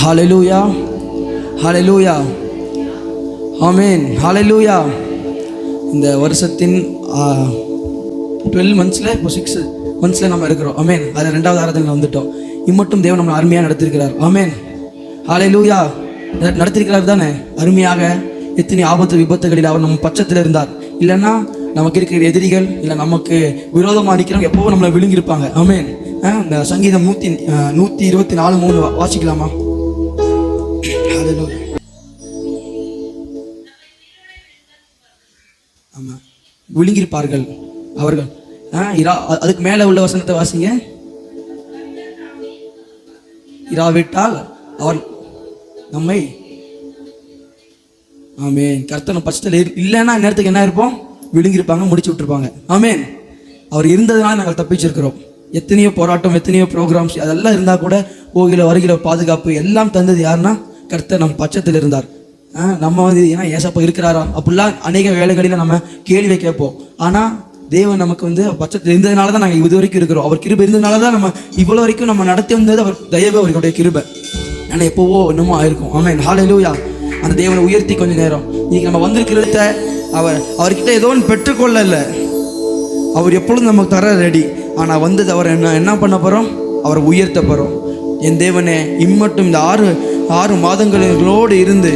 ஹல்லேலூயா, ஹல்லேலூயா, ஆமென், ஹல்லேலூயா. இந்த வருஷத்தின் 12 மந்த்ஸில் இப்போ 6 மந்த்ஸில் நம்ம இருக்கிறோம். ஆமென். அதில் 2வது ஆராதனையில் வந்துட்டோம். இம்மட்டும் தேவன் நம்மளை அருமையாக நடத்திருக்கிறார். ஆமென், ஹல்லேலூயா. நடத்திருக்கிறார் தானே அருமையாக. எத்தனை ஆபத்து விபத்துகளில் அவர் நம்ம பட்சத்தில் இருந்தார். இல்லைன்னா நமக்கு இருக்கிற எதிரிகள் இல்லை நமக்கு விரோதமாக இருக்கிறவங்க எப்போவும் நம்மளை விழுங்கியிருப்பாங்க. ஆமென். இந்த சங்கீதம் 124:3 வாசிக்கலாமா? ஆமாம், விழுங்கியிருப்பார்கள் அவர்கள். அதுக்கு மேலே உள்ள வசனத்தை வாசிங்க. இராவிட்டால் அவர் நம்மை, ஆமென், கர்த்தர் பட்சத்தில் இல்லைன்னா நேரத்துக்கு என்ன இருப்போம்? விழுங்கியிருப்பாங்க, முடிச்சு விட்டுருப்பாங்க. ஆமென். அவர் இருந்ததுனால நாங்கள் தப்பிச்சிருக்கிறோம். எத்தனையோ போராட்டம், எத்தனையோ ப்ரோக்ராம்ஸ் அதெல்லாம் இருந்தால் கூட போகிற வருகிற பாதுகாப்பு எல்லாம் தந்தது யாருன்னா கர்த்தர் நம் பட்சத்தில் இருந்தார். நம்ம ஏன்னா ஏசப்பா இருக்கிறாரா அப்படிலாம் அநேக வேலைகளில் நம்ம கேள்வி கேட்போம். ஆனால் தேவன் நமக்கு பட்சத்தில் இருந்ததுனால தான் நாங்கள் இது வரைக்கும் இருக்கிறோம். அவர் கிருபை இருந்ததுனால தான் நம்ம இவ்வளோ வரைக்கும் நம்ம நடத்தி வந்தது அவர் தயவு, அவர்களுடைய கிருபை. ஆனால் எப்போவோ இன்னமும் ஆயிருக்கும். ஆமென், ஹல்லேலூயா. அந்த தேவனை உயர்த்தி கொஞ்சம் நேரம் இன்னைக்கு நம்ம வந்திருக்கிறத அவர்கிட்ட ஏதோ ஒன்று பெற்றுக்கொள்ள இல்லை. அவர் எப்பொழுதும் நமக்கு தர ரெடி. ஆனால் வந்தது அவர் என்ன பண்ண போகிறோம்? அவரை உயர்த்த போகிறோம். என் தேவனே, இம்மட்டும் இந்த 6 மாதங்களோடு இருந்து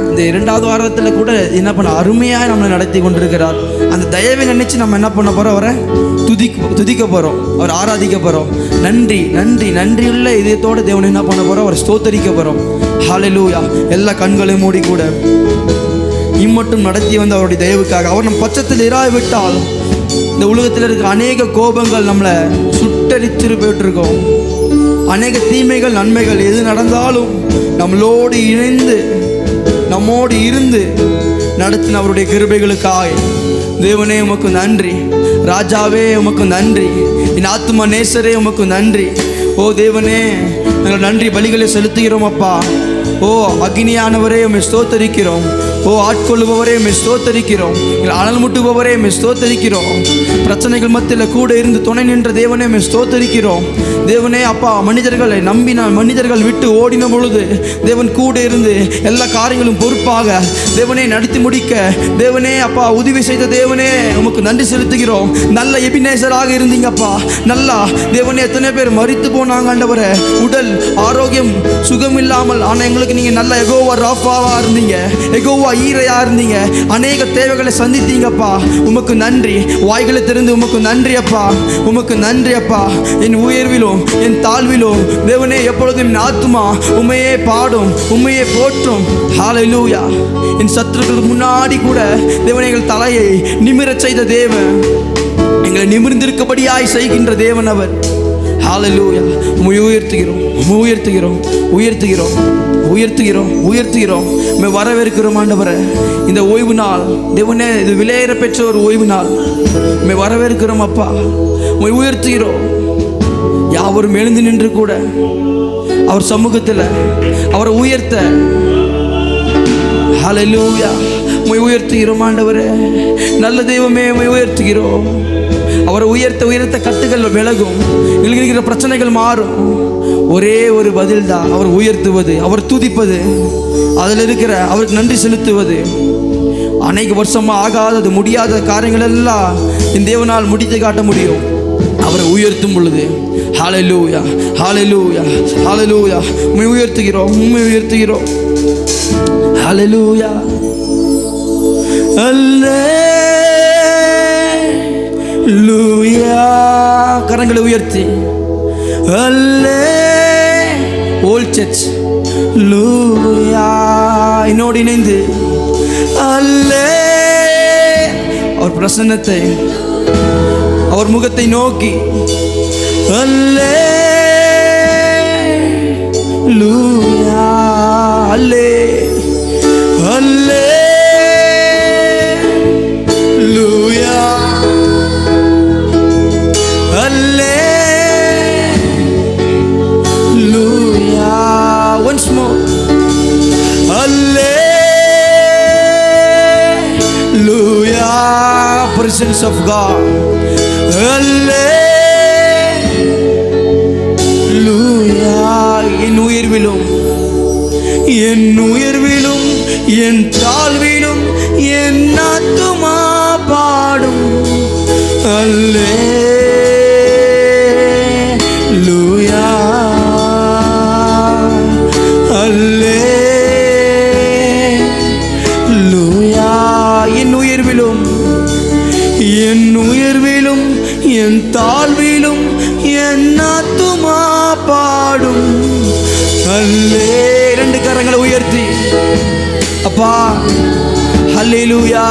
இந்த 2வது வாரத்தில் கூட என்ன பண்ண அருமையாக நம்மளை நடத்தி கொண்டிருக்கிறார். அந்த தயவை நினைச்சு நம்ம என்ன பண்ண போகிறோம்? அவரை துதிக்க போகிறோம், அவர் ஆராதிக்க போகிறோம். நன்றி நன்றி நன்றியுள்ள இதயத்தோடு தேவனை என்ன பண்ண போகிறோம்? அவரை ஸ்தோத்தரிக்க போகிறோம். ஹல்லேலூயா. எல்லா கண்களையும் மூடி கூட இம்மட்டும் நடத்தி வந்த அவருடைய தயவுக்காக அவர் நம் பட்சத்தில் இராவிட்டால் இந்த உலகத்தில் இருக்கிற அநேக கோபங்கள் நம்மளை சுட்டரித்து போயிட்டுருக்கோம். அநேக தீமைகள் நன்மைகள் எது நடந்தாலும் நம்மளோடு இணைந்து நம்மோடு இருந்து நடத்தின அவருடைய கிருபைகளுக்காக தேவனே உமக்கு நன்றி. ராஜாவே உமக்கு நன்றி. என் ஆத்துமா நேசரே உமக்கு நன்றி. ஓ தேவனே, நாங்கள் நன்றி பலிகளை செலுத்துகிறோம் அப்பா. ஓ அக்னியானவரே உம்மை ஸ்தோத்தரிக்கிறோம். ஓ ஆட்கொள்ளுபவரே உம்மை ஸ்தோத்தரிக்கிறோம். அனல் முட்டுபவரே உம்மை ஸ்தோத்தரிக்கிறோம். பிரச்சனைகள் மத்தியில் கூட இருந்து துணை நின்ற தேவனே உம்மை ஸ்தோத்தரிக்கிறோம். தேவனே அப்பா, மனிதர்களை நம்பினால் மனிதர்கள் விட்டு ஓடின பொழுது தேவன் கூட இருந்து எல்லா காரியங்களும் பொறுப்பாக தேவனே நடத்தி முடிக்க தேவனே அப்பா உதவி செய்த தேவனே உமக்கு நன்றி செலுத்துகிறோம். நல்ல எபினேசராக இருந்தீங்கப்பா. நல்லா தேவனே, எத்தனை பேர் மரித்து போனாங்க ஆண்டவரே, உடல் ஆரோக்கியம் சுகம் இல்லாமல். ஆனால் எங்களுக்கு நீங்கள் நல்ல யெகோவா ராஃபாவா இருந்தீங்க, யெகோவா ஈரையா இருந்தீங்க. அநேக தேவைகளை சந்தித்தீங்கப்பா. உமக்கு நன்றி. வாய்களை திறந்து உமக்கு நன்றி அப்பா, உமக்கு நன்றி அப்பா. என் உயர்விலும் என் தாழ்விலும் தேவனே எப்பொழுதும் என் ஆத்துமா உம்மையே பாடும், உம்மையே போற்றும். ஹல்லேலூயா. என் சத்துருக்களுக்கு முன்னாடி கூட தேவனே எங்கள் தலையை நிமிரச் செய்த தேவன், எங்களை நிமிர்ந்திருக்கபடியாய் செய்கின்ற தேவன் அவர். ஹல்லேலூயா. உயர்த்துகிறோம், உயர்த்துகிறோம், உயர்த்துகிறோம், உயர்த்துகிறோம், உயர்த்துகிறோம். வரவேற்கிறோம் ஆண்டவரே. இந்த ஓய்வு நாள் தேவனே, இது விலையேற பெற்ற ஒரு ஓய்வு நாள். வரவேற்கிறோம் அப்பா, உயர்த்துகிறோம். யாவரும் எழுந்து நின்று கூட அவர் சமூகத்தில் அவரை உயர்த்த, ஹல்லேலூயா, உயர்த்துகிறோம் ஆண்டவரே. நல்ல தெய்வமே, உயர்த்துகிறோம். அவரை உயர்த்த கட்டுகள் விலகும், இருக்கிற பிரச்சனைகள் மாறும். ஒரே ஒரு பதில் தான், அவர் உயர்த்துவது, அவர் துதிப்பது, அதில் இருக்கிற அவருக்கு நன்றி செலுத்துவது. அநேக வருஷமாக ஆகாதது முடியாத காரியங்கள் எல்லாம் இந்த தேவனால் முடித்து காட்ட முடியும் அவரை உயர்த்தும் பொழுது. ஹல்லேலூயா, ஹல்லேலூயா, ஹல்லேலூயா. உம்மை உயர்த்துகிறோம், உம்மை உயர்த்துகிறோம். ஹல்லேலூயா, அல்லேலூயா. கரங்களை உயர்த்தி அல்லே ஓல்ட் சர்ச் லூயா என்னோடு இணைந்து அல்லே அவர் பிரசன்னத்தை, அவர் முகத்தை நோக்கி அல்லே லூயா, அல்லே அல்லே லூயா, அல்லே லூயா. Once more. Hallelujah, presence of God. Hallelujah. என் உயிர்விலும் என் தாழ்விலும் என் ஆத்துமா பாடும். அல்லேலூயா அல்லேலூயா. என் உயர்விலும் என் தாழ்விலும் என் ஆத்துமா பாடும். அல்லே. இரண்டு கரங்களை உயர்த்தி அப்பா அல்லேலூயா.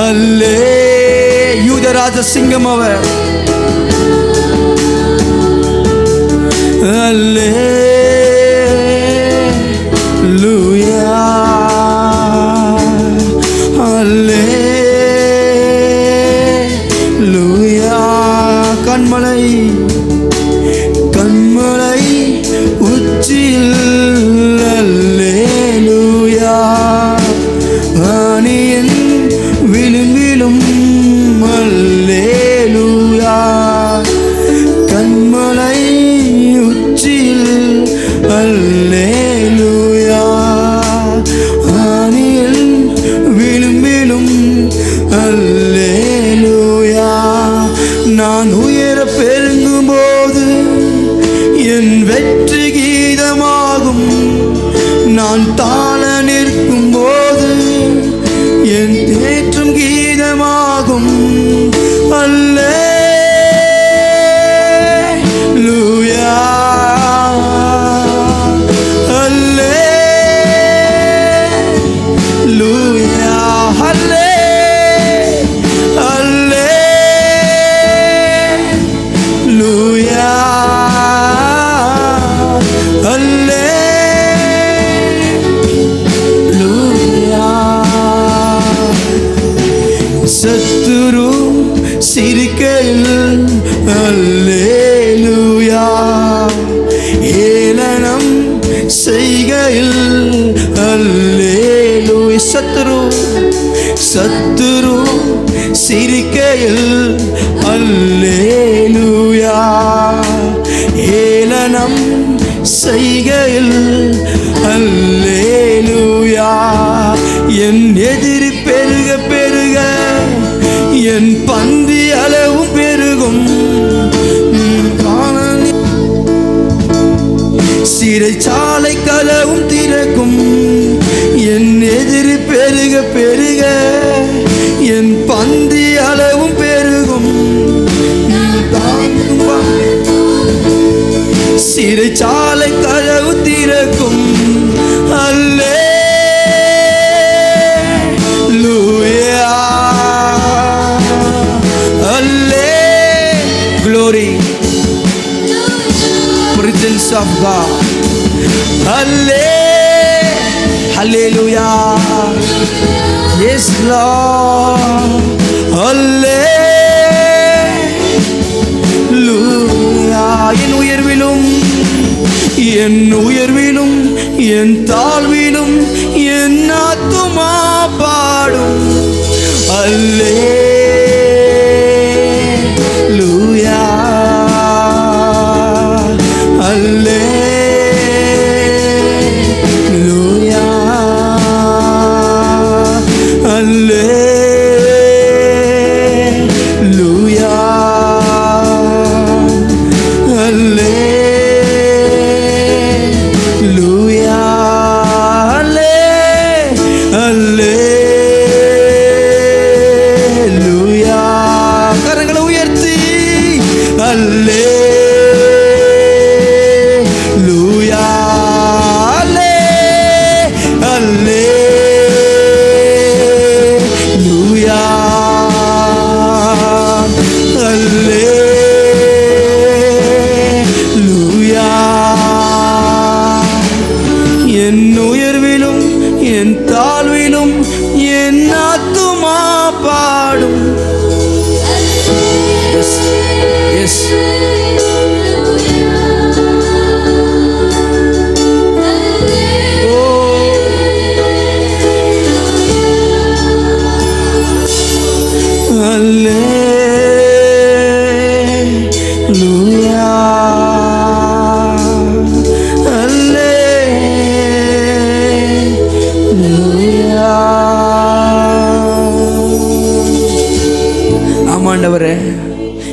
அல்லே. யூதராஜ சிங்கம் அவர். அல்லேலூயா அல்லேலூயா. கண்மலை உச்சியில் அல்லேலூயா. ஆணியின் விளிம்பிலும் அல்லேலூயா. கண்மலை உச்சியில் அல்லேலூயா. ஆணியின் விளிம்பிலும் அல்லேலூயா. நான் உயர பெருங்கும் போது என் வெற்றி கீதமாகும். நான் தாழ நிற்கும் போது என் தேற்றும் கீதமாகும். அல்லேலூயா அல்லேலூயா அல்லேலூயா அல்லேலூயா. சத்துரு சிரிக்கையில் அல்லேலூயா. ஏளனம் செய்கையில் அல்லேலூயா. சத்துரு சிரிக்கையில் அல்லேலூயா. ஏளனம் செய்கையில் அல்லேலூயா. என் எதிரி பெருக பெருக என் பந்தி அளவும் பெருகும். சிறைச்சாலை கதவும் திறக்கும். என் எதிரி பெருக பெருக என் பந்தி அளவும் பெருகும். சிறைச்சாலை கதவு திறக்கும். அல்லேலூயா glory presence of God. Hallelujah. Yes Lord. Hallelujah. என் உயர்விலும் என் தாழ்விலும் என் ஆத்துமா பாடும். அல்லேலூயா அல்லேலூயா அல்லேலூயா அல்லேலூயா அல்லேலூயா. கரங்களை உயர்த்தி அல்லேலூயா அல்லேலூயா அல்லேலூயா. என் உயர்விலும் என் தாழ்விலும் என் ஆத்துமா பாடும். Yes, yes. Hallelujah. Hallelujah.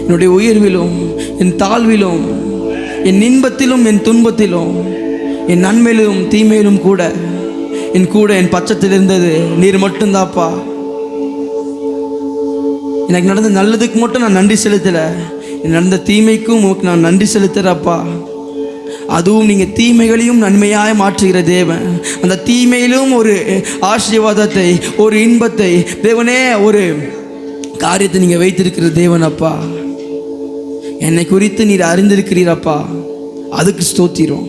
என்னுடைய உயர்விலும் என் தாழ்விலும் என் இன்பத்திலும் என் துன்பத்திலும் என் நன்மையிலும் தீமையிலும் கூட என் பட்சத்தில் இருந்தது நீர் மட்டும்தாப்பா. எனக்கு நடந்த நல்லதுக்கு மட்டும் நான் நன்றி செலுத்தலை, நடந்த தீமைக்கும் நான் நன்றி செலுத்துகிறப்பா. அதுவும் நீங்கள் தீமைகளையும் நன்மையாக மாற்றுகிற தேவன். அந்த தீமையிலும் ஒரு ஆசீர்வாதத்தை, ஒரு இன்பத்தை தேவனே, ஒரு காரியத்தை நீங்கள் வைத்திருக்கிற தேவன் அப்பா. என்னை குறித்து நீர் அறிந்திருக்கிறீரப்பா. அதுக்கு ஸ்தோத்திரம்,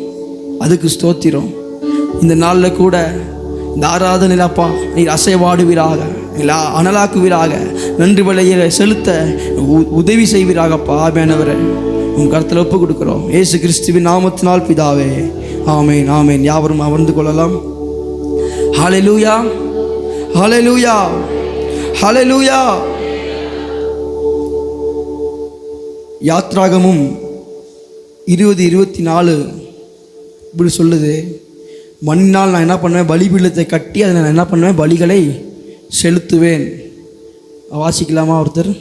அதுக்கு ஸ்தோத்திரம். இந்த நாளில் கூட இந்த ஆராதனையிலப்பா நீர் அசைவாடுவீராக, அனலாக்குவீராக, நன்றி பலியை செலுத்த உதவி செய்வீராகப்பா. ஆவியானவரே உன் கருத்தில் ஒப்பு கொடுக்குறோம் இயேசு கிறிஸ்துவின் நாமத்தினால் பிதாவே, ஆமேன் ஆமேன். யாவரும் அமர்ந்து கொள்ளலாம். ஹல்லேலூயா, ஹல்லேலூயா, ஹல்லேலூயா. யாத்ராகமும் 20:24 இப்படி சொல்லுது, மண்ணினால் நான் என்ன பண்ணுவேன், பலிபீடத்தை கட்டி அதை நான் என்ன பண்ணுவேன், பலிகளை செலுத்துவேன். வாசிக்கலாமா? ஒருத்தர்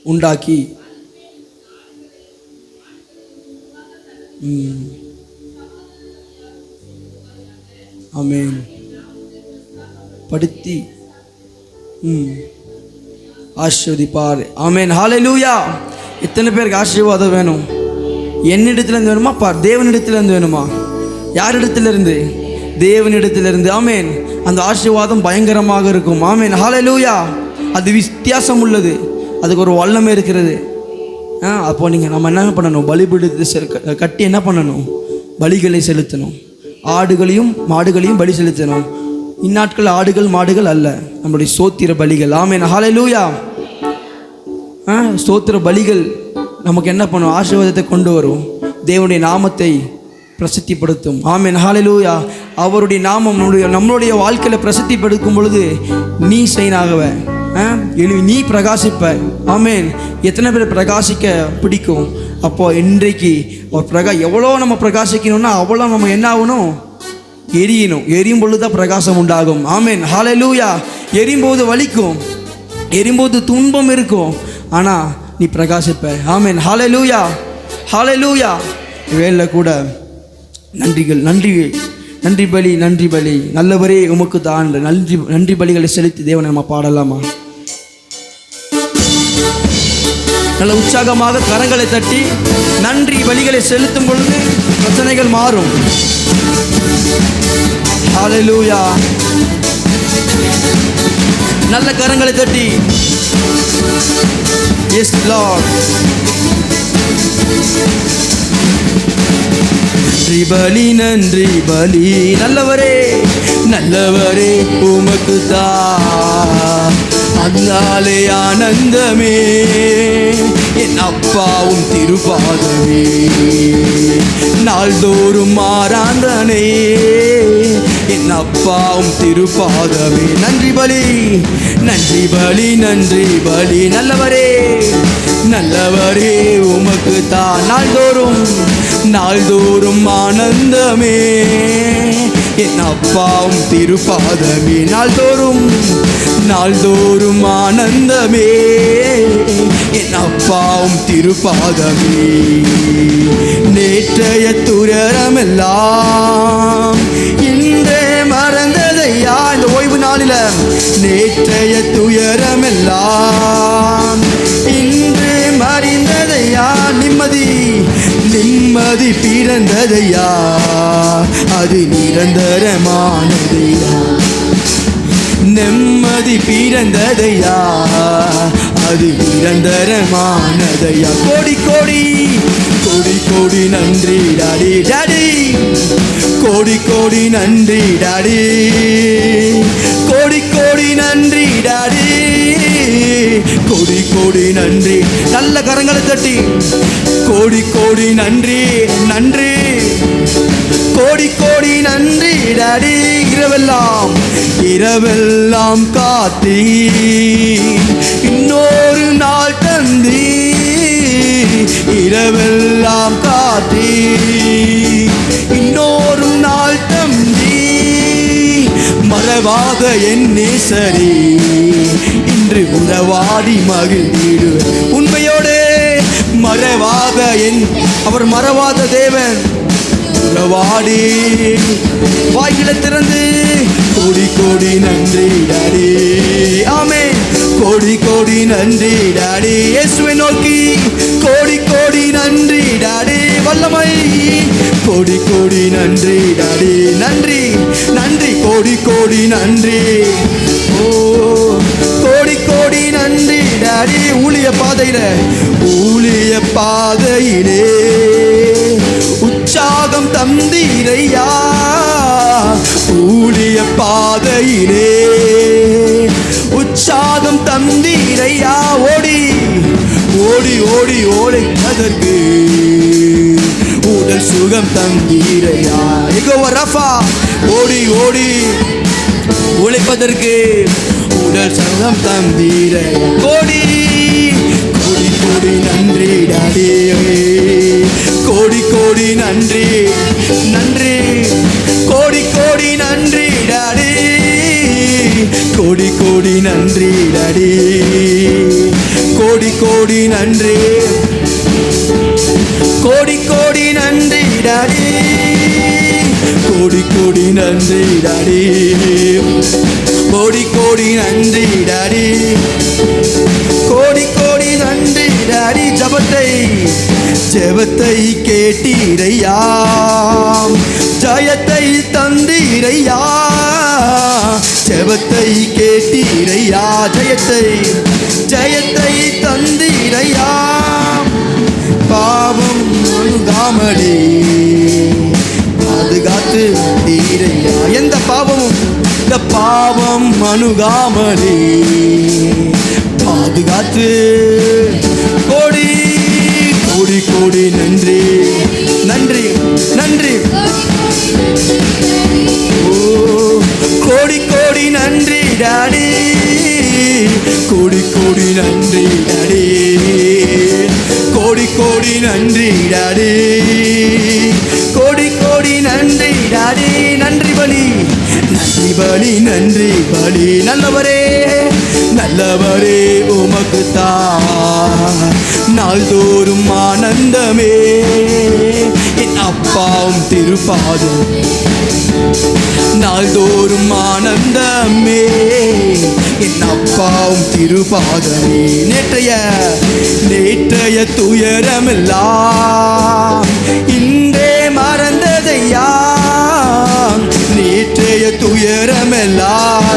உண்டாக்கி ஆமென் படுத்தி ஆசீர்வதிப்பார். ஆமென், ஹல்லேலூயா. எத்தனை பேருக்கு ஆசீர்வாதம் வேணும்? என்னிடத்திலிருந்து வேணுமா? தேவனிடத்திலிருந்து வேணுமா? யாரிடத்திலிருந்து? தேவனிடத்திலிருந்து. ஆமென். அந்த ஆசீர்வாதம் பயங்கரமாக இருக்கும். ஆமென், ஹல்லேலூயா. அது வித்தியாசம் உள்ளது, அதுக்கு ஒரு வல்லமை இருக்கிறது. அப்போ நம்ம என்ன பண்ணணும்? பலிபீடத்தை கட்டி என்ன பண்ணணும்? பலிகளை செலுத்தணும். ஆடுகளையும் மாடுகளையும் பலி செலுத்தணும். இந்நாட்கள் ஆடுகள் மாடுகள் அல்ல, நம்மளுடைய ஸ்தோத்திர பலிகள். ஆமென், ஹல்லேலூயா. ஸ்தோத்திர பலிகள் நமக்கு என்ன பண்ணும்? ஆசீர்வாதத்தை கொண்டு வரும், தேவனுடைய நாமத்தை பிரசித்திப்படுத்தும். ஆமென், ஹல்லேலூயா. அவருடைய நாமம் நம்மளுடைய வாழ்க்கையில் பிரசித்திப்படுத்தும் பொழுது நீ செய்னாகவ, நீ பிரகாசிப்ப. ஆமென். எத்தனை பேர் பிரகாசிக்க பிடிக்கும்? அப்போ இன்றைக்கு எவ்வளோ நம்ம பிரகாசிக்கணும்னா அவ்வளோ நம்ம என்ன ஆகணும்? எரியணும். எரியும் பொழுது தான் பிரகாசம் உண்டாகும். ஆமென், ஹல்லேலூயா. எரியும்போது வலிக்கும், எரியும்போது துன்பம் இருக்கும், ஆனால் நீ பிரகாசிப்ப. ஆமென், ஹல்லேலூயா, ஹல்லேலூயா. வேலை கூட நன்றி பலி நல்லவரே உமக்கு தான் நன்றி பலிகளை செலுத்தி தேவனை நம்ம பாடலாமா? நல்ல உற்சாகமாக கரங்களை தட்டி நன்றி பலிகளை செலுத்தும் பொழுது பிரச்சனைகள் மாறும். ஹல்லேலூயா. நல்ல கரங்களை தட்டி எஸ் லார்ட். நன்றி பலி நல்லவரே உமக்கு தான் அந்தாலே ஆனந்தமே, என் அப்பாவும் திருப்பாதமே, நாள்தோறும் ஆராதனை, என் அப்பாவும் திருப்பாதமே. நன்றி பலி நல்லவரே உமக்கு தான் நாள்தோறும் ஆனந்தமே, என் அப்பாவும் திருப்பாதமே, நாள்தோறும் ஆனந்தமே, என் அப்பாவும் திருப்பாதமே. நேற்றைய துயரமெல்லாம் இன்றே மறந்ததையா? இந்த ஓய்வு நாளில் நேற்றைய துயரமெல்லாம் இன்று மறிந்ததையா? நிம்மதி பிறந்ததையா? அது நிரந்தரமானதையா? நிம்மதி பிறந்ததையா? அது நிரந்தரமானதையா? கோடி நன்றி டாடி, கோடி நன்றி டாடி, கோடி நன்றி டாடி, கோடி நன்றி. நல்ல கரங்களை தட்டி கோடி நன்றி, கோடி நன்றி டாடி. இரவெல்லாம் காத்தி இன்னொரு நாள் தந்தி, இரவெல்லாம் காத்தி இன்னொரு நாள் தந்தி, மறவாத என் நேசரே, என்று உறவாடி மகிழ்ந்திடுவேன். உண்மையோடு மறவாத அவர் மறவாத தேவன். உறவாடி வாய்களை திறந்து கோடி கோடி நன்றி டாடி. ஆமென். கோடி கோடி நன்றி டாடி. இயேசுவை நோக்கி கோடி கோடி நன்றி டாடி. வல்லமை கோடி கோடி நன்றி டாடி. நன்றி நன்றி கோடி கோடி நன்றி. ஓ கோடி கோடி நன்றி டாடி. ஊழிய பாதையிலே உற்சாகம் தந்தீரையா. ஊழிய பாதையிலே உற்சாகம் தந்தீரையா. ஓடி ஓடி ஓடி ஓடைப்பதற்கு உடல் சுகம் தந்தீரையா. யெகோவா ரஃபா. ஓடி ஓடி உழைப்பதற்கு உடல் சுகம் தந்தீரையா. கோடி கோடி கோடி நன்றி டாடி. கோடி கோடி நன்றி நன்றி. கோடி கோடி நன்றி டாடி. கோடி கோடி நன்றி டாடி. கோடி கோடி நன்றி. கோடி கோடி நன்றி டாடி. கோடி கோடி நன்றி டாடி. கோடி கோடி நன்றி டாடி. கோடி கோடி நன்றி டாடி. ஜெபத்தை கேட்டீரையா. ஜெயத்தை தந்தீரையா. ஜெபத்தை கேட்டீரையா. ஜெயத்தை தந்தீரையா. பாவம் அணுகாமலே பாதுகாத்து தீரையா. எந்த பாவமும் இந்த பாவம் அணுகாமலே பாதுகாத்து. கோடி கோடி கோடி நன்றி நன்றி நன்றி. ஓ கோடி கோடி நன்றி டாடி. கோடி கோடி நன்றி டாடி. கோடி கோடி நன்றி டாடி. கோடி கோடி நன்றி டாடி. நன்றி பலி நன்றி பலி நன்றி பலி. நல்லவரே நல்லவரே உமக்குத்தான் நாள்தோறும் ஆனந்தமே. என் அப்பாவும் திருப்பாதும் நாள்தோறும் ஆனந்தமே. என் அப்பாவும் திருப்பாதமே. நேற்றைய துயரமெல்லாம் இன்றே மறந்ததையா. நேற்றைய துயரமெல்லாம்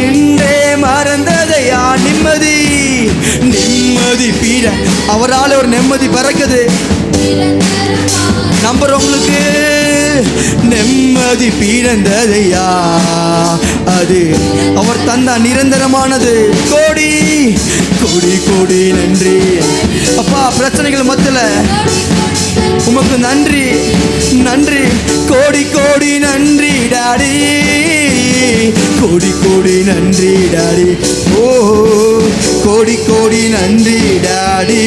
இன்றே மறந்ததையா. நிம்மதி பீட அவரால் ஒரு நிம்மதி பறக்குது. நம்புறவங்களுக்கு நிம்மதி பீடந்ததையா. அது அவர் தந்தா நிரந்தரமானது. கோடி கோடி கோடி நன்றி அப்பா. பிரச்சனைகள் மத்தியில உமக்கு நன்றி நன்றி. கோடி கோடி நன்றி டாடி. கோடி கோடி நன்றி டாடி. ஓ கோடி கோடி நன்றி டாடி.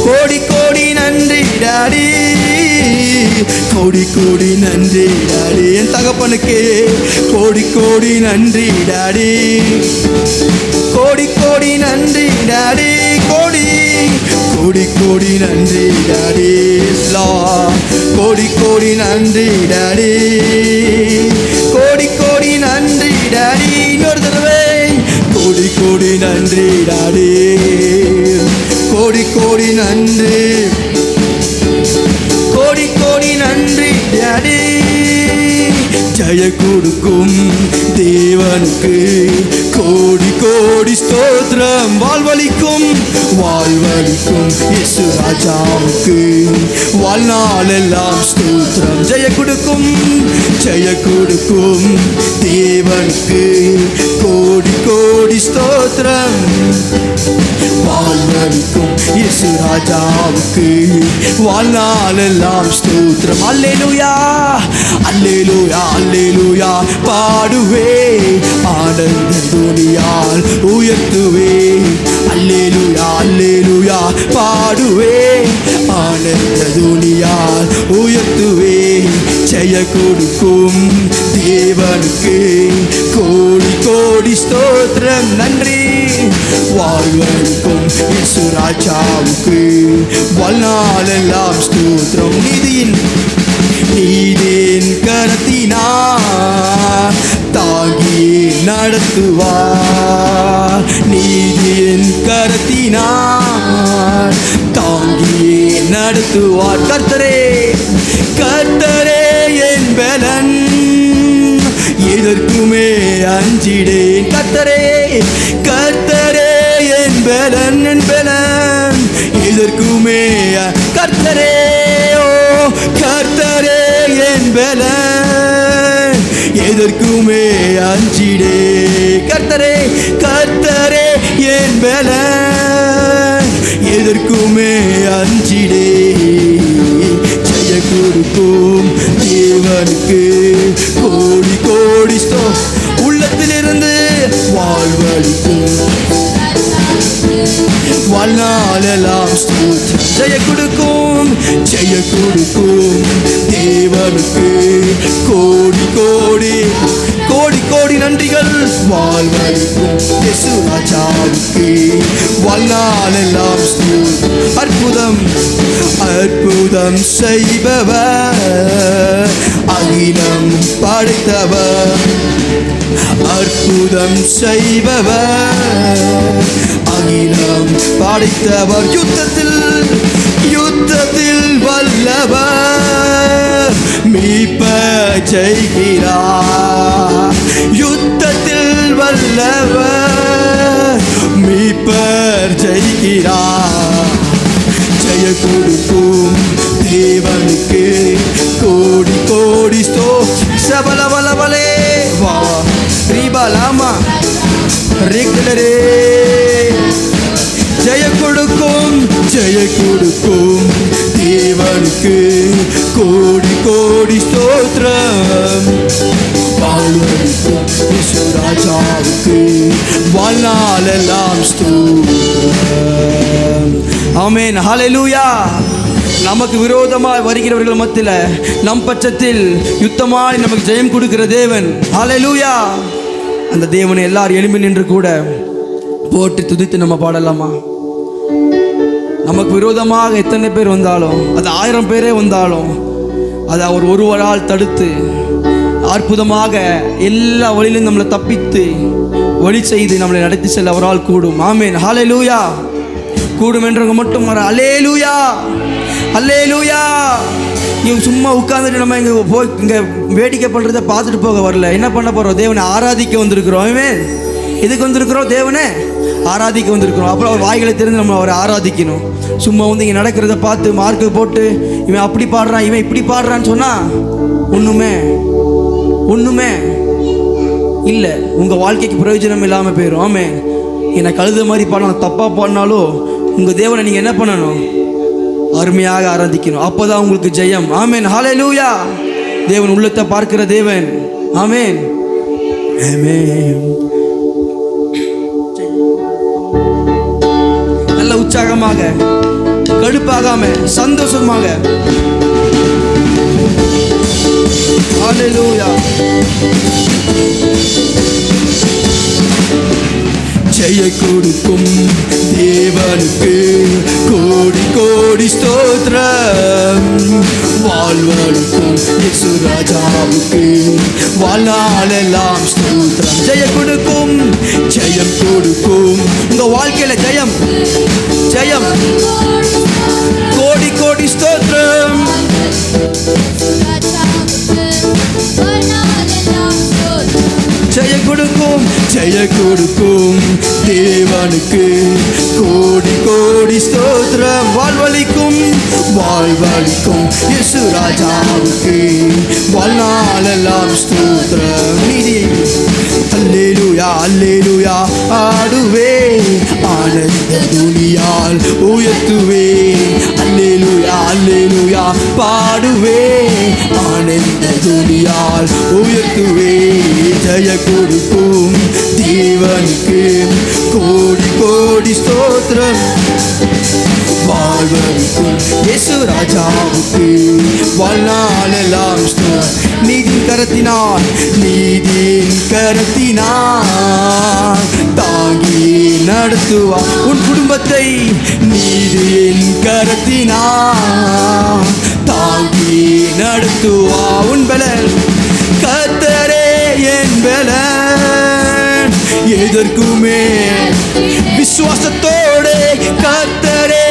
கோடி கோடி நன்றி டாடி. கோடி கோடி நன்றி டாடி. என் தகப்பனுக்கு கோடி கோடி நன்றி டாடி. கோடி கோடி நன்றி டாடி. கோடி கோடி கோடி நன்றி டாடி. கோடி கோடி நன்றி டாடி. கோடி கோடி நன்றி டாடி. இன்னொரு தடவை கோடி கோடி நன்றி டாடி. கோடி கோடி நன்றி. கோடி கோடி நன்றி டாடி. ஜெய கொடுக்கும் தேவனுக்கு கோடி கோடி ஸ்தோத்திரம். வாழ்வழிக்கும் இயேசு ராஜாவுக்கு வாழ்நாளெல்லாம் ஸ்தோத்திரம். ஜெய கொடுக்கும் தேவனுக்கு கோடி கோடி ஸ்தோத்திரம். வாழ்வழிக்கும் இயேசு ராஜாவுக்கு வாழ்நாளெல்லாம் ஸ்தோத்திரம். அல்லேலூயா அல்லேலூயா அல்லேலூயா. பாடுவே ஆனந்த துணியால் உயர்த்துவே. அல்லேலூயா அல்லேலூயா. பாடுவே ஆனந்த துணியால் உயர்த்துவே. ஜெய கொடுக்கும் தேவனுக்கு கோடி கோடி ஸ்தோத்திரம். நன்றி. வாழ்வழிக்கும் இயேசு ராஜாவுக்கு வாழ்நாளெல்லாம் ஸ்தோத்திரம். நீதியின் கரத்தினார் தாங்கி நடத்துவார். நீதியின் கரத்தினார் தாங்கி நடத்துவார். கர்த்தரே கர்த்தரே என் பலன், எதற்குமே அஞ்சிடேன். கர்த்தரே கர்த்தரே என் பலன், என் பலன், எதற்குமே. கர்த்தரே ஓ கர்த்தரே என் பலன், எதற்குமே அஞ்சிடே. கர்த்தரே கர்த்தரே என் பலன், எதற்குமே அஞ்சிடே. ஜெய கொடுக்கும் தேவனுக்கு கோடி கோடி உள்ளத்திலிருந்து வாழ்வழிக்கும் வாழ்நாளெல்லாம் ஸ்தோத்திரம். ஜெய கொடுக்கும் ஜெய கொடுக்கும் தேவனுக்கு கோடி கோடி கோடி கோடி நன்றிகள். வாழ்வழிக்கும் இயேசு ராஜாவுக்கு வாழ்நாளெல்லாம் ஸ்தோத்திரம். அற்புதம் அற்புதம் செய்பவர், அகிலம் படைத்தவர். அற்புதம் செய்பவர், அகிலம் படைத்தவர். யுத்தத்தில் யுத்தத்தில் வல்லவர், மீட்பர் செய்கிறார். யுத்தத்தில் வல்லவர், மீட்பர் செய்கிறார். ஜெய கொடுக்கும் தேவனுக்கு கோடி கோடி சபலபலபலே வா ரீபலாமா ரெகுலரே. ஜெய கொடுக்கும் ஜெய கொடுக்கும் தேவனுக்கு கோடி கோடி ஸ்தோத்திரம். வாழ்வழிக்கும் இயேசு ராஜாவுக்கு வாழ்நாளெல்லாம் ஸ்தோத்திரம். ஆமென். ஹல்லேலூயா. நமக்கு விரோதமாய் வருகிறவர்கள் மத்தியில் நம் பட்சத்தில் யுத்தமாய் நமக்கு ஜெயம் கொடுக்கிற தேவன். ஹல்லேலூயா. அந்த தேவனை எல்லாரும் எழும்பி நின்று கூட போட்டு துதித்து நம்ம பாடலாமா? நமக்கு விரோதமாக எத்தனை பேர் வந்தாலும், அது 1000 பேரே வந்தாலும், அதை அவர் ஒருவரால் தடுத்து அற்புதமாக எல்லா வழியிலும் நம்மளை தப்பித்து வழி செய்து நம்மளை நடத்தி செல்ல அவரால் கூடும். ஆமென். ஹல்லேலூயா. கூடும் என்றவங்க மட்டும் வர அல்லேலூயா அல்லேலூயா. இவங்க சும்மா உட்காந்துட்டு நம்ம இங்கே போய் இங்கே வேடிக்கை பண்ணுறதை பார்த்துட்டு போக வரல. என்ன பண்ண போகிறோம்? தேவனை ஆராதிக்க வந்திருக்கிறோம். ஆமென். எதுக்கு வந்திருக்கிறோம்? தேவனை ஆராதிக்க வந்திருக்கிறோம். அப்புறம் அவர் வாய்களை தெரிந்து நம்ம அவரை ஆராதிக்கணும். சும்மா வந்து இங்கே நடக்கிறத பார்த்து மார்க்கு போட்டு இவன் அப்படி பாடுறான் இவன் இப்படி பாடுறான்னு சொன்னால் ஒன்றுமே இல்லை. உங்கள் வாழ்க்கைக்கு பிரயோஜனம் இல்லாமல் போயிடும். ஆமென். என்னை கழுத மாதிரி பாடணும், தப்பாக பாடினாலும் உங்கள் தேவனை நீங்கள் என்ன பண்ணணும்? அருமையாக ஆராதிக்கணும். அப்போ தான் உங்களுக்கு ஜெயம். ஆமென். ஹல்லேலூயா. தேவன் உள்ளத்தை பார்க்கிற தேவன். ஆமென். ஆமென். நல்ல உற்சாகமாக, கடுப்பாகாம, சந்தோஷமாக. ஹல்லேலூயா. ஜெய கொடுக்கும் தேவனுக்கு கோடி கோடி ஸ்தோத்திரம். வாழ்வழிக்கும் இயேசு ராஜாவுக்கு வாழ்நாளெல்லாம் ஸ்தோத்திரம். ஜெய கொடுக்கும் ஜெயம் கொடுக்கும். உங்க வாழ்க்கையில ஜெயம் ஜெயம் கோடி கோடி ஸ்தோத்திரம். ஜெய கொடுக்கும் ஜெய கொடுக்கும் தேவனுக்கு கோடி கோடி ஸ்தோத்திரம். வாழ்வழிக்கும் இயேசு ராஜாவுக்கு வாழ்நாளெல்லாம் ஸ்தோத்திரம். நீதி அல்லேலூயா அல்லேலூயா. ஆடுவே ஆனந்த துணியால் உயர்த்துவே. அல்லேலூயா அல்லேலூயா. பாடுவே ஆனந்த துணியால் உயர்த்துவே. ஜெய கொடுக்கும் தேவனுக்கு கோடி கோடி கோடி ஸ்தோத்திரம். வாழ்வழிக்கும் இயேசு ராஜாவுக்கு வாழ்நாளெல்லாம் ஸ்தோத்திரம். நீதியின் கரத்தினால் தாங்கி நடத்துவார் உன் குடும்பத்தை. நீதியின் கரத்தினால் தாங்கி நடத்துவா உன் பலன். கர்த்தரே என் பலன், எதற்குமே விசுவாசத்தோடு கர்த்தரே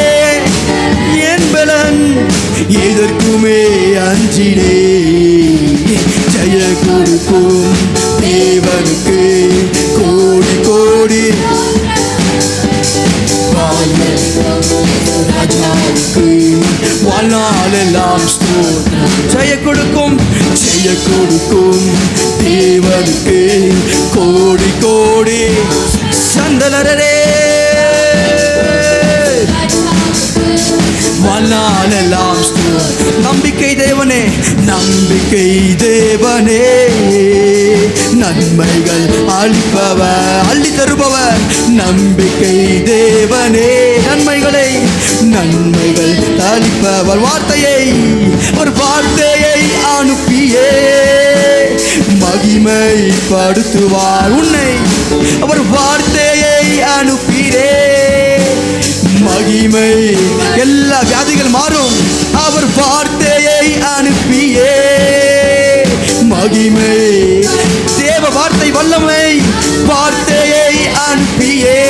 என் பலன், எதற்குமே அஞ்சிடே. ஜெய கொடுக்கும் தேவனுக்கு கோடி கோடி ராஜாவுக்கு வாழ்நாளெல்லாம் ஸ்தோத்திரம். ஜெய கொடுக்கும் தேவனுக்கு கோடி கோடி சந்தனரே. வாழ்நாளெல்லாம் நம்பிக்கை தேவனே, நம்பிக்கை தேவனே, நன்மைகள் அளிப்பவர் அள்ளி தருபவர். நம்பிக்கை தேவனே, நன்மைகள் அளிப்பவர். ஒரு வார்த்தையை அனுப்பியே மகிமைப்படுத்துவார் உன்னை. அவர் வார்த்தையை அனுப்பியே மகிமை, எல்லா வியாதிகள் மாறும். அவர் வார்த்தையை அனுப்பியே மகிமை, தேவ வார்த்தை வல்லமை. வார்த்தையை அனுப்பியே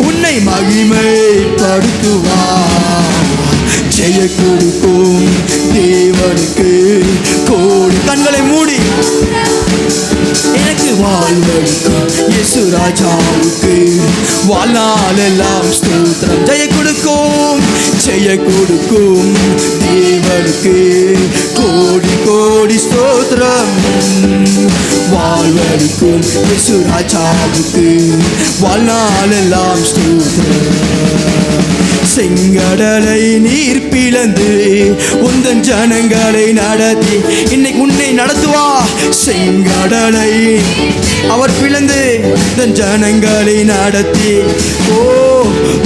உன்னை மகிமைப்படுத்துவார். ஜெய கொடுக்கும் தேவனுக்கு கோடி. கண்களை மூடி எனக்கு வாழ்வழிக்கும் இயேசு ராஜாவுக்கு வாழ்நாளெல்லாம் ஸ்தோத்திரம். ஜெய கொடுக்கும் தேவனுக்கு கோடி கோடி ஸ்தோத்திரம். வாழ்வழிக்கும் இயேசு ராஜாவுக்கு வாழ்நாளெல்லாம் ஸ்தோத்திரம். செங்கடலை நீர் பிளந்து உந்தன் ஜனங்களை நடத்தி இன்னைக்கு உன்னை நடத்துவா. செங்கடலை அவர் பிளந்து தன் ஜனங்களை நடத்தி. ஓ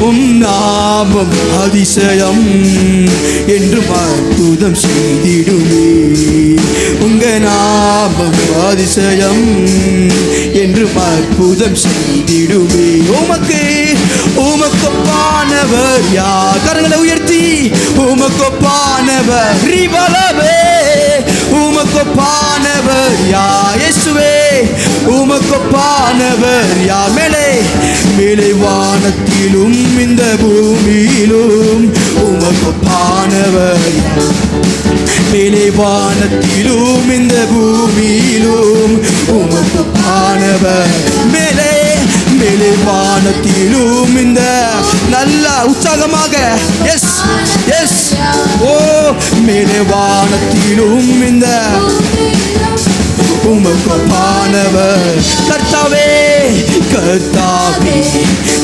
உம் நாமம் அதிசயம் என்று அற்புதம் செய்திடுமே. உங்க நாமம் அதிசயம் என்று அற்புதம் செய்திடுமே. உமக்கொப்பானவர் யார்? கரங்களை உயர்த்தி உமக்கொப்பானவர் ரிபலவே. உமக்கொப்பானவர் யார்? இயேசுவே உமக்கொப்பானவர் யார்? மேலே வானத்திலும் இந்த பூமியிலும் உமக்கொப்பானவர் யார்? மேலே வானத்திலும் இந்த பூமியிலும் உமக்கொப்பானவர். மேலே வானத்திலும் இந்த நல்ல உற்சாகமாக எஸ் எஸ். ஓ மேலே வானத்திலும் இந்த உமக்கொப்பானவர். கர்த்தாவே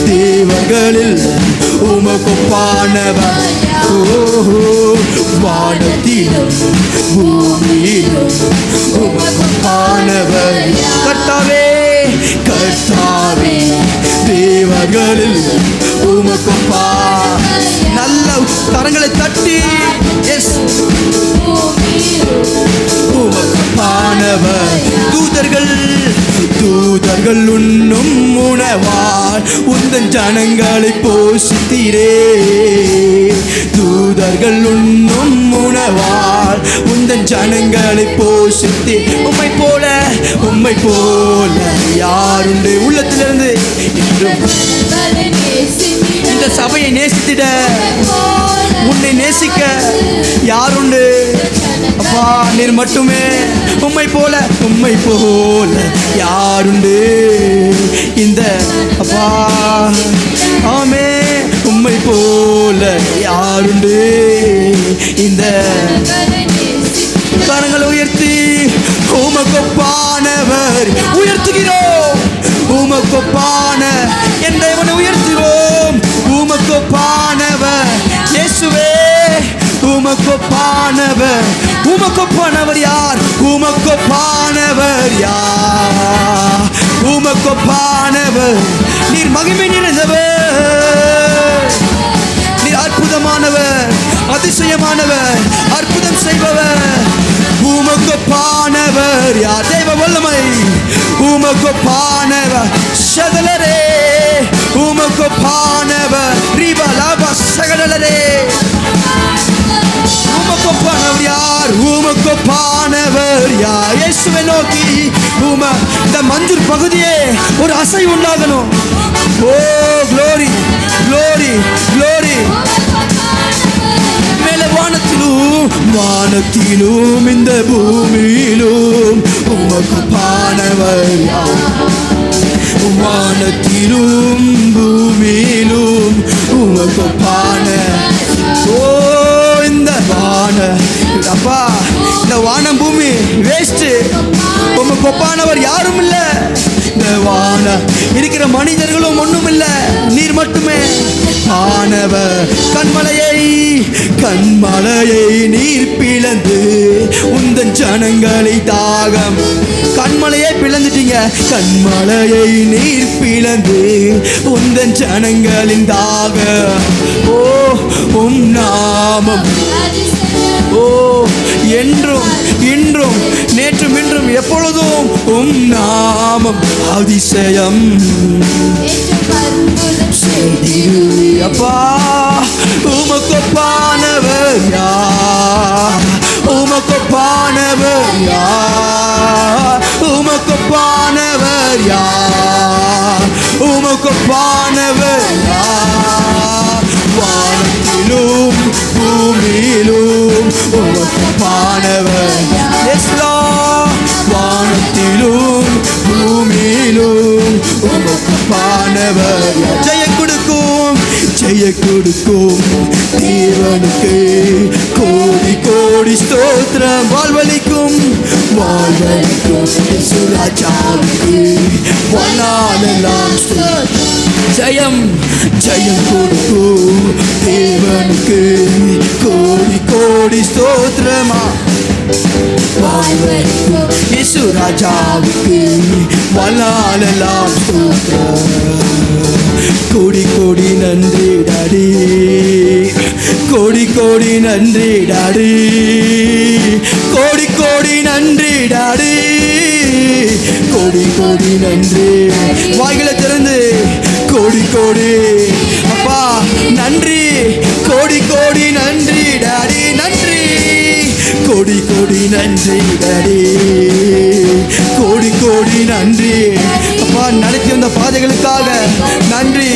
தேவர்களில் உமக்கொப்பானவர். வானத்திலும் பூமியிலும் உமக்கொப்பானவர். கர்த்தாவே தேவர்களில் உமக்கொப்பா. நல்ல கரங்களை தட்டி எஸ் உமக்கொப்பானவர். தூதர்கள் உண்ணும் உணவால் உந்தன் ஜனங்களை போஷித்தீரே. தூதர்கள் உண்ணும் உணவால் உந்தன் ஜனங்களை போஷித்தே. உம்மை போல யாருண்டு? உள்ளத்திலிருந்து இந்த சபையை நேசித்திட, உன்னை நேசிக்க யாருண்டு? அப்பா நீர் மட்டுமே. உம்மை போல யாருண்டு? இந்த அப்பா ஆமே. உம்மை போல யாருண்டு? இந்த கரங்களை உயர்த்தி உமக்கொப்பானவர் உயர்த்துகிறோம். உமக்கொப்பான என் தேவனை உயர்த்துகிறோம். உமக்கொப்பானவர் இயேசுவே. உமக்கொப்பானவர் யார்? உமக்கொப்பானவர் யார்? உமக்கொப்பானவர், நீர் மகிமை நிறைந்தவர், நீர் அற்புதமானவர், அதிசயமானவர், அற்புதம் செய்பவர். உமக்கொப்பானவர் யார்? தேவ வல்லமை. உமக்கொப்பானவர் சகலரே, உமக்கொப்பானவர் ரீபலாபா சகலரே. உமக்கொப்பானவர் யார்? உமக்கொப்பானவர் யார்? இயேசுவை நோக்கி இந்த மஞ்சள் பகுதியே ஒரு அசை உண்டாகணும். O glory glory glory. மேலே வானத்திலும் வானத்திலும் இந்த பூமியிலும் உமக்கொப்பானவர் யார்? வானத்திலும் பூமியிலும் உமக்கொப்பான. ஓ இந்த வான அப்பா, இந்த வானம் பூமி வேஸ்ட், உமக்கொப்பானவர் யாரும் இல்ல. இந்த வான இருக்கிற மனிதர்களும் ஒண்ணும் இல்ல, நீர் மட்டுமே ஆனவர். கண்மலையை நீர் பிளந்து உந்தன் ஜனங்களை தாகம். கண்மலையை பிளந்துட்டீங்க, கண்மலையை நீர் பிளந்து உந்தன் ஜனங்களின் தாகம். ஓ உம் நாமம், ஓ என்றும் இன்றும் நேற்றும் இன்றும் எப்பொழுதும் உம் நாமம் அதிசயம் அப்பா. உமக்கொப்பானவர் யார்? உமக்கொப்பானவர் யார்? உமக்கொப்பானவர் யார்? உமக்கொப்பானவர் யார்? வானத்திலும் பூமியிலும் உமக்கொப்பானவர். Yes Lord. வானத்திலும் பூமியிலும் உமக்கொப்பானவர். ஜெயம் கொடுக்கும், ஜெயம் கொடுக்கும் தேவனுக்கு கோடி கோடி ஸ்தோத்திரம். வாழ்வளிக்கும் வாழ்வளிக்கும் சுராஜாவுக்கு வாழ்நாளெல்லாம் ஜெயம் ஜெயம் கொடுக்கும் தேவனுக்கு கோடி கோடி ஸ்தோத்திரமா. இயேசு ராஜாவுக்கு வாழ்நாளெல்லாம் ஸ்தோத்திரம். கோடி கோடி நன்றி டாடி, கோடி கோடி நன்றி டாடி, கோடி கோடி நன்றி டாடி, கோடி கோடி நன்றி. வாய்களை திறந்து கோடி கோடி அப்பா நன்றி, கோடி கோடி நன்றி டாடி, நன்றி கோடி கோடி நன்றி டாடி, கோடி கோடி நன்றி அப்பா. நடத்தி வந்த பாதைகளுக்காக நன்றி.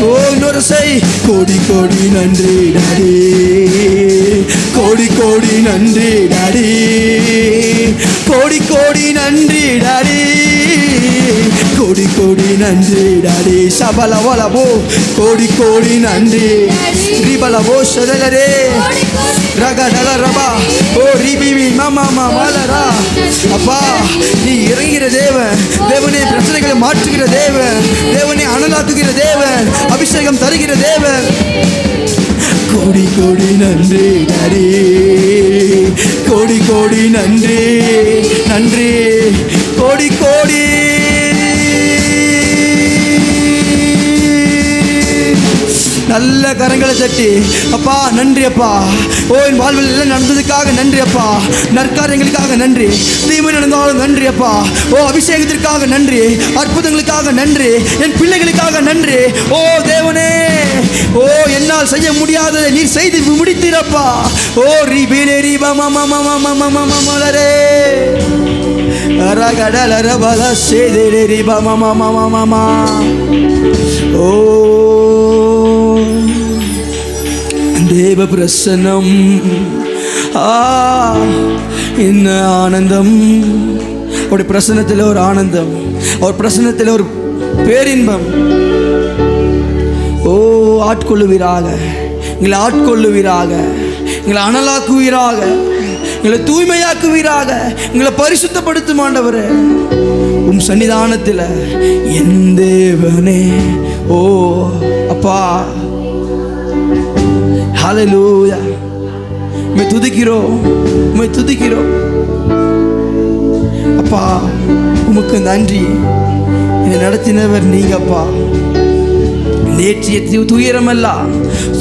ஓ இன்னொரு செய். கோடி கோடி நன்றி டாடி, கோடி கோடி நன்றி டாடி, கோடி கோடி நன்றி டாடி, கோடி கோடி நன்றி டாடி. சபலவலபோ கோடி கோடி நன்றி. ரிபலபோ சதலரே ரகடல ரபா ஓ ரிபிவி மாமா மாலரா. அப்பா நீ இறங்குகிற தேவன், தேவனே பிரச்சனைகளை மாற்றுகிற தேவன், தேவனே அனலாக்குகிற தேவன், அபிஷேகம் தருகிற தேவன். கோடி கோடி நன்றி டாடி, கோடி கோடி நன்றி நன்றி, கோடி கோடி. நல்ல கரங்களை தட்டி அப்பா நன்றி அப்பா. ஓ என் வாழ்வில் எல்லாம் நடந்ததுக்காக நன்றி அப்பா, நற்காரியங்களுக்காக நன்றி, தீமை நடந்தாலும் நன்றி அப்பா. ஓ அபிஷேகத்திற்காக நன்றி, அற்புதங்களுக்காக நன்றி, என் பிள்ளைகளுக்காக நன்றி. ஓ தேவனே, ஓ என்னால் செய்ய முடியாததை நீர் செய்து முடித்தீரப்பா. ஓ ரிபிலே ரிபா மாமா மாமா மாமா மாமா மலரே அரகடல ரபல சேதே ரிபா மாமா மாமா மாமா. ஓ தேவ பிரசன்னம் என்ன ஆனந்தம். அவருடைய பிரசன்னத்தில் ஒரு ஆனந்தம், அவர் பிரசன்னத்தில் ஒரு பேரின்பம். ஓ ஆட்கொள்ளுவீராக, எங்களை ஆட்கொள்ளுவீராக, எங்களை அனலாக்குவீராக, எங்களை தூய்மையாக்குவீராக, எங்களை பரிசுத்தப்படுத்தும் ஆண்டவரே. உம் சன்னிதானத்தில் என் தேவனே. ஓ அப்பா ஹல்லேலூயா. உம்மை துதிக்கிறோம், உம்மை துதிக்கிறோம் அப்பா. உமக்கு நன்றி. என்னை நடத்தினவர் நீங்கப்பா. நேற்றைய துயரமெல்லாம்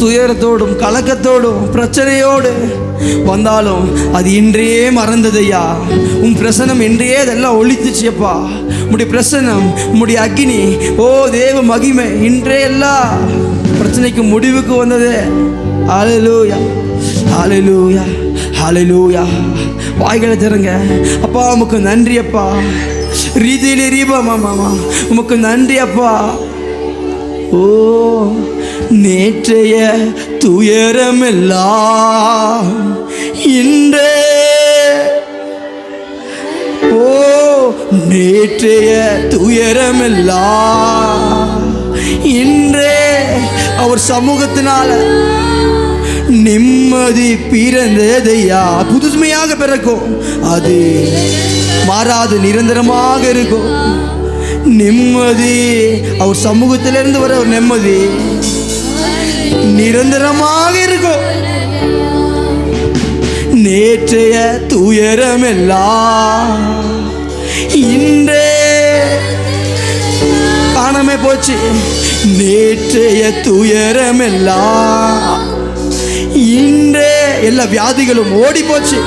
துயரத்தோடும் கலக்கத்தோடும் பிரச்சனையோடு வந்தாலும் அது இன்றே மறந்ததையா. உன் பிரசனம் இன்றே அதெல்லாம் ஒழித்துச்சப்பா. உம்முடைய பிரசனம், உம்முடைய அக்கினி, ஓ தேவ மகிமை இன்றே எல்லா பிரச்சனைக்கு முடிவுக்கு வந்தது. ஹல்லேலூயா, ஹல்லேலூயா, ஹல்லேலூயா. வாய்களை தருங்க. அப்பா உமக்கு நன்றி அப்பா. ரீதியிலே ரீபா மாமா உமக்கு நன்றி அப்பா. ஓ நேற்றைய துயரமெல்லாம் இன்றே, ஓ நேற்றைய துயரமெல்லாம் இன்றே அவர் சமூகத்தினால நிம்மதி பிறந்ததையா. புதுமையாக பிறக்கும், அது மாறாது நிரந்தரமாக இருக்கும். நிம்மதி அவர் சமூகத்திலிருந்து வர ஒரு நிம்மதி நிரந்தரமாக இருக்கும். நேற்றைய துயரமெல்லாம் இன்றே காணாம போச்சு. நேற்றைய துயரமெல்லாம் இன்றே எல்லா வியாதிகளும் ஓடி போச்சு.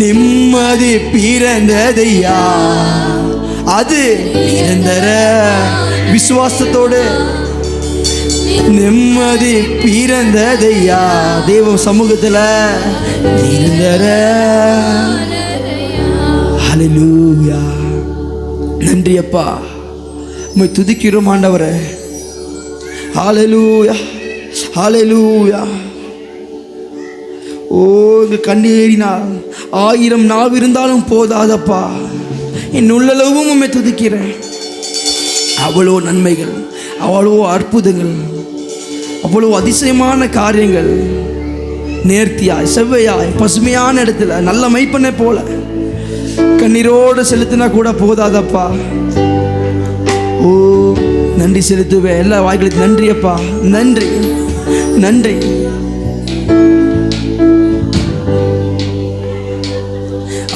நிம்மதி பிறந்ததையா. அது நிரந்தர விசுவாசத்தோடு நிம்மதி பிறந்ததையா. தேவ சமூகத்தில் நிரந்தர. ஹல்லேலூயா. நன்றி அப்பா, உம்மை துதிக்கிறோம் ஆண்டவரே. ஹல்லேலூயா, ஹல்லேலூயா. ஓ இங்கு கண்ணீரினால் 1000 நாவு இருந்தாலும் போதாதப்பா. என் உள்ளளவும் உம்மை துதிக்கிறேன். அவ்வளோ நன்மைகள், அவ்வளோ அற்புதங்கள், அவ்வளோ அதிசயமான காரியங்கள் நேர்த்தியாய் செவ்வையாய் பசுமையான இடத்துல நல்ல மெய்ப்பனை போல கண்ணீரோடு செலுத்தினா கூட போதாதப்பா. ஓ நன்றி செலுத்துவேன். எல்லா வாய்களுக்கு நன்றி அப்பா. நன்றி, நன்றி.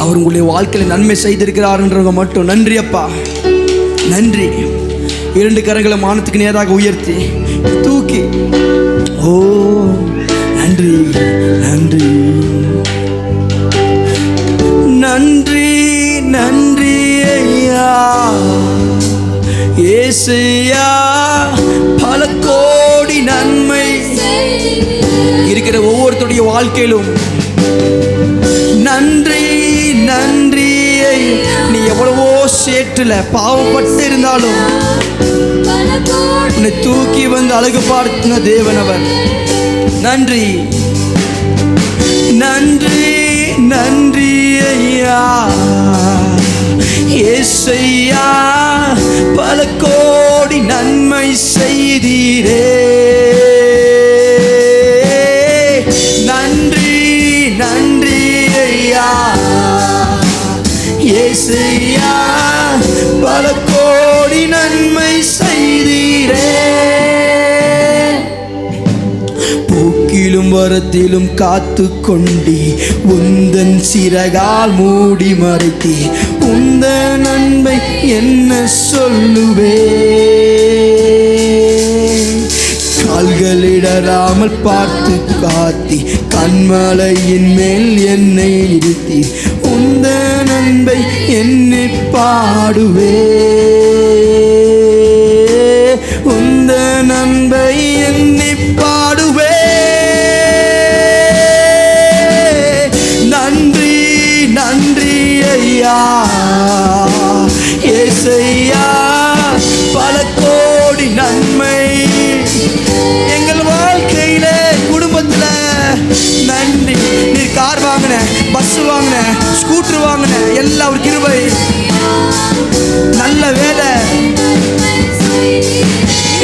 அவர் உங்களுடைய வாழ்க்கையில் நன்மை செய்திருக்கிறார்ன்றவங்க மட்டும் நன்றி அப்பா. நன்றி. 2 கரங்களை வானத்துக்கு நேராக உயர்த்தி தூக்கி, ஓ நன்றி, நன்றி, நன்றி, நன்றி ஐயா ஏசையா. பல கோடி நன்மை இருக்கிற ஒவ்வொருத்தருடைய வாழ்க்கையிலும் நன்றி, நன்றி. நீ எவ்வளவோ சேற்றுல பாவப்பட்டு இருந்தாலும் உன்னை தூக்கி வந்து அழகு பார்த்தின தேவன் அவர். நன்றி, நன்றி, நன்றி ஐயா ஏசையா. பல கோடி நன்மை செய்தீரே. நன்றி, நன்றி ஐயா ஏசையா. பல கோடி நன்மை செய்தீரே. போக்கிலும் வரத்திலும் காத்து கொண்டி உந்தன் சிறகால் மூடி மறைத்தி உந்த நன்மை என்ன சொல்லுவே. கால்களிடராமல் பார்த்து காத்தி கண்மலையின் மேல் என்னை நிறுத்தி உந்த நன்மை என்னை பாடுவே. உந்த நன்மை என்னை பாடுவே. நன்றி, நன்றி ஐயா ஏசையா. பல கோடி நன்மை எங்கள் வாழ்க்கையில குடும்பத்துல. நன்றி. நீ கார் வாங்கின, பஸ் வாங்கின, ஸ்கூட்டர் வாங்கின, எல்லாம் ஒரு கிருபை. நல்ல வேலை.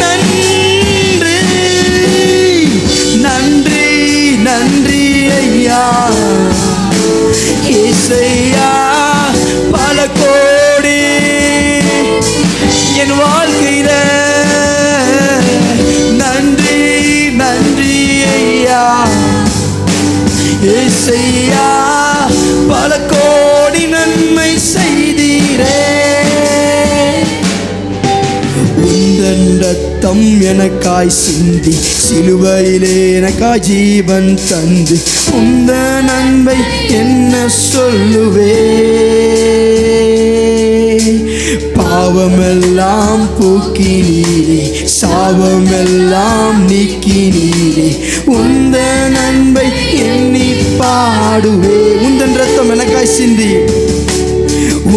நன்றி, நன்றி, நன்றி ஐயா ஏசையா. பல கோடி என் வாழ்க்கையில. நன்றி, நன்றி ஐயா ஏசையா. பல கோடி நன்மை செய்தீரே. ரத்தம் எனக்காய் சிந்தி சிலுவையிலே எனக்காய் ஜீவன் தந்து உந்த நன்மை என்ன சொல்லுவே. பாவமெல்லாம் போக்கினீரே சாவமெல்லாம் நீக்கினீரே உந்த நன்மை எண்ணி பாடுவே. உந்தன் ரத்தம் எனக்காய் சிந்தி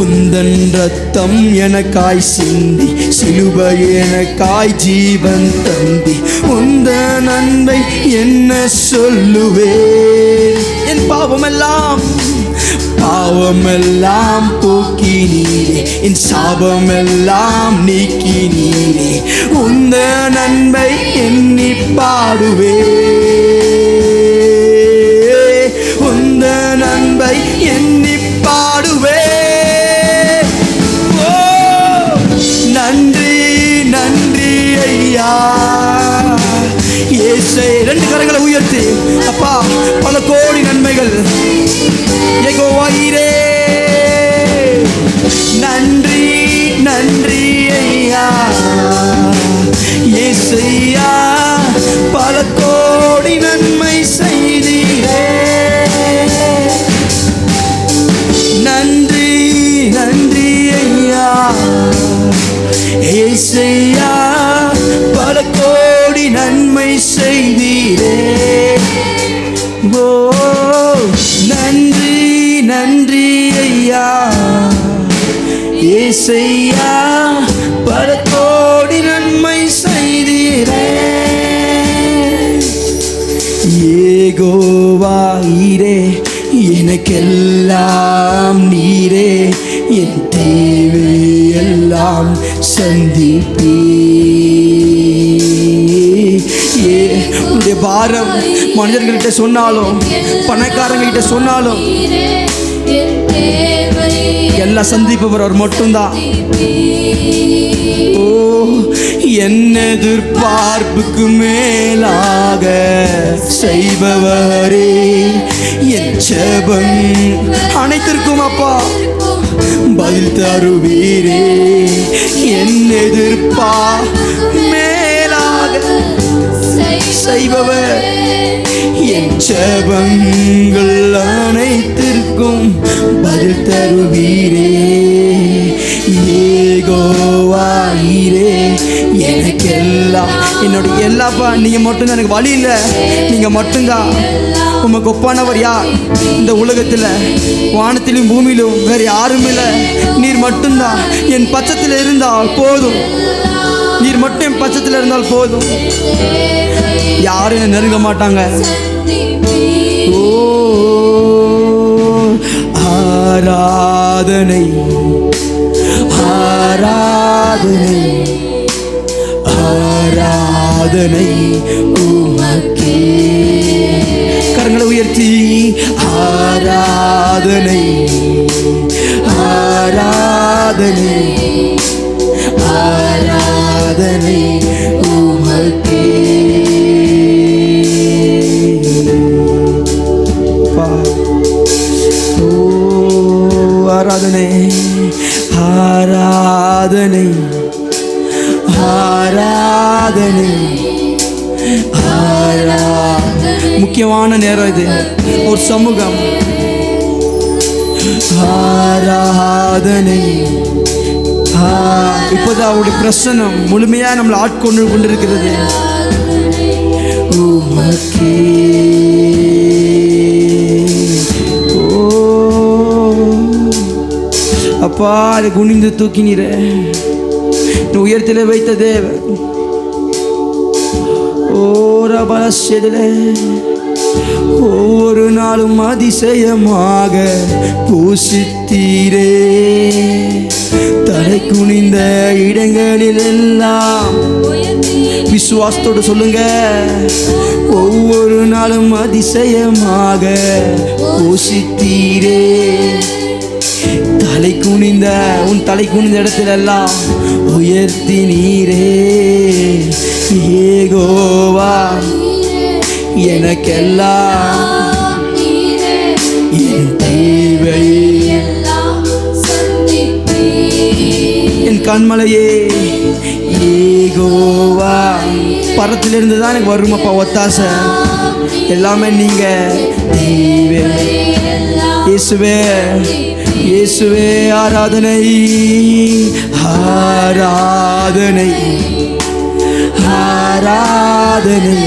உந்தன் ரத்தம் எனக்காய் சிந்தி சிலுவை எனக்காய் ஜீவன் தந்தி உந்த நன்மை என்ன சொல்லுவே. என் பாவமெல்லாம் போக்கினீரே என் சாபமெல்லாம் நீக்கினீரே உந்த நன்மை எண்ணி பாடுவே. உந்த நன்மை எண்ணி பாடுவே. நன்றி நன்றி ஐயா இயேசே. ரெண்டு கரங்களை உயர்த்தி அப்பா பல கோடி நன்மைகள் யெகோவாயிரே. நன்றி நன்றி ஐயா இயேசையா பல கோடி நன்மை செய்தீரே. நன்றி நன்றி ஐயா இயேசையா பல கோடி நன்மை செய்தீரே. ஓ நன்றி நன்றி ஐயா இயேசையா பல கோடி நன்மை செய்தீரே. யெகோவாயிரே எனக்கெல்லாம் நீரே என் தேவையெல்லாம் சந்திப்பீ. உன்னுடைய பாரம் மனிதர்கிட்ட சொன்னாலும் பணக்காரங்கிட்ட சொன்னாலும் எல்லாம் சந்திப்பவர் அவர் மட்டும்தான். ஓ என் எதிர்பார்ப்புக்கு மேலாக செய்பவரே என் ஜெபம் அனைத்திற்கும் அப்பா பதில் தருவீரே. என் எதிர்பார்ப்பு மேலாக செய்பவர் என் ஜெபங்கள் அனைத்திற்கும் பதில் தருவீரே. யெகோவாயிரே எனக்கெல்லாம் என்னுடைய எல்லாப்பா நீங்க மட்டும்தான். எனக்கு வழி இல்லை, நீங்க மட்டும்தான். உமக்கு ஒப்பானவர் யார் இந்த உலகத்தில்? வானத்திலும் பூமியிலும் வேற யாரும் இல்லை. நீர் மட்டும்தான் என் பட்சத்தில் இருந்தால் போதும். நீர் மட்டும் என் பட்சத்தில் இருந்தால் போதும். யாரும் என்னை நெருங்க மாட்டாங்க. ஓ ஆராதனை ஆராதனை ஆராதனை உமக்கே. கரங்களை உயர்த்தி ஆராதனை ஆராதனை ஆராதனை உமக்கே. ஆராதனை ஆராதனை ஆராதனை ஆராதனை. முக்கியமான நேரம் இது. ஒரு சமூகம் ஆராதனை. இப்போதான் அவருடைய பிரசன்னம் முழுமையா நம்மளை ஆட்கொண்டு கொண்டிருக்கிறது. அப்பா அதை குனிந்து தூக்கினீர உயரத்திலே வைத்த தேவன். ஒவ்வொரு நாளும் அதிசயமாக பூசித்தீரே. தலை குனிந்த இடங்களில் எல்லாம் விசுவாசத்தோடு சொல்லுங்க. ஒவ்வொரு நாளும் அதிசயமாக பூசித்தீரே. தலை குனிந்த உன் தலை குனிந்த இடத்துல எல்லாம் உயர்த்தி நீரே. யெகோவா எனக்கெல்லாம் என் தேவை என் கண்மலையே. யெகோவா பரத்திலிருந்து தான் எனக்கு வருமப்பா ஒத்தாசை. எல்லாமே நீங்க தெய்வே. இயேசுவே இயேசுவே ஆராதனை ஆராதனை ஆராதனை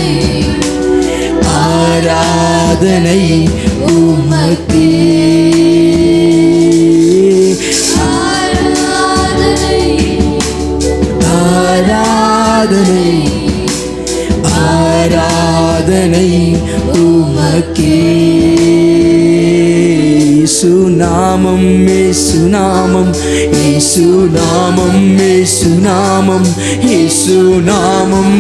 ஆராதனை உமக்கே. ஆராதனை ஆராதனை உமக்கே. சுநாமம் சுநாமம் சுநாமம் சுநாமம் சுநாமம்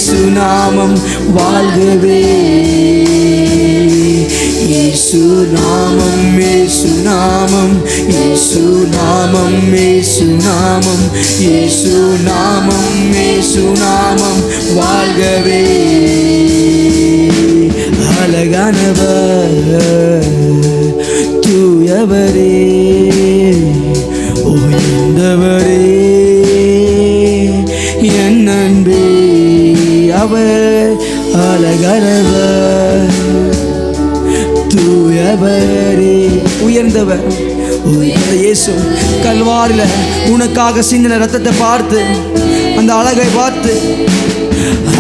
சுநாமம் வாழ்கவே. சுநாமம் சுநாமம் சுநாமம் சுநாமம் சுநாமம் சுநாமம் வாழ்கவே. அழகானவர் தூயவரே உயர்ந்தவரே என் அன்பே. அவர் அழகானவர் தூயவரே உயர்ந்தவர். உயர்ந்த இயேசு கல்வாரில உனக்காக சிந்தின ரத்தத்தை பார்த்து, அந்த அழகை பார்த்து,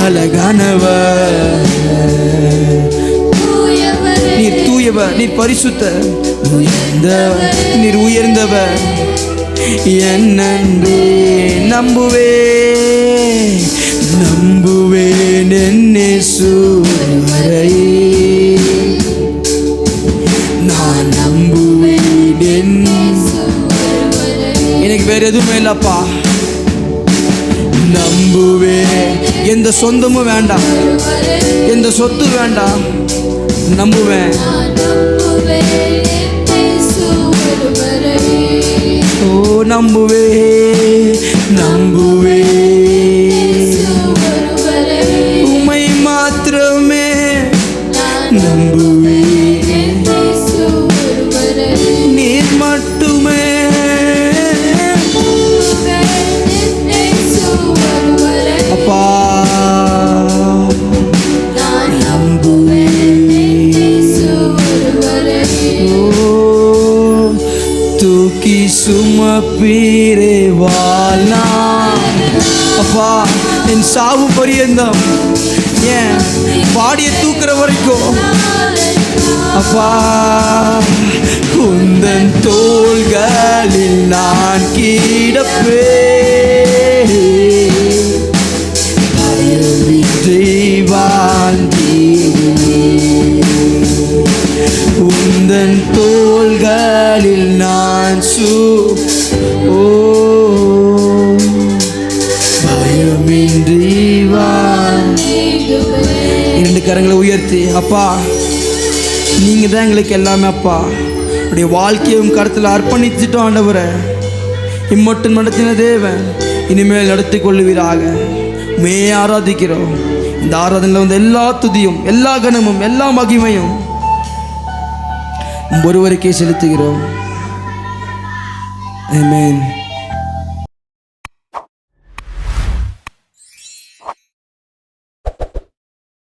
அழகானவர் நீர் தூயவர், நீர் பரிசுத்தர், உயர்ந்தவர், நீர் உயர்ந்தவர் என் அன்பே. நம்புவே நம்புவேன் என் இயேசு வரையே. நான் நம்புவேன். எனக்கு வேற எதுவுமே இல்லப்பா. நம்புவேன். எந்த சொந்தமும் வேண்டாம், எந்த சொத்து வேண்டாம். நம்புவேன். ஓ நம்புவே நம்புவே உம்மை மாத்திரமே நம்புவே. நீர் மட்டுமே அப்பா. நம்புவே. தூக்கி சுமப்பீரே வாழா அப்பா. என் சாவு பரியந்தம் ஏன் பாடிய தூக்குற வரைக்கும் அப்பா, உந்தன் தோள்களில் நான் கிடப்பே. உந்தன் தோள்களில் நான் பயமின்றி இரண்டு கரங்களை உயர்த்தி அப்பா, நீங்க தான் எங்களுக்கு எல்லாமே அப்பா. உடைய வாழ்க்கையும் கருத்தில் அர்ப்பணித்துட்டோம் ஆண்டவரே. இம்மட்டும் நடத்தின தேவன் இனிமேல் நடத்தி கொள்ளுவீராக. மே ஆராதிக்கிறோம். இந்த ஆராதனையில் வந்து எல்லா துதியும், எல்லா கனமும், எல்லா மகிமையும் ஒருவருக்கே செலுத்துகிறோம். ஆமென்.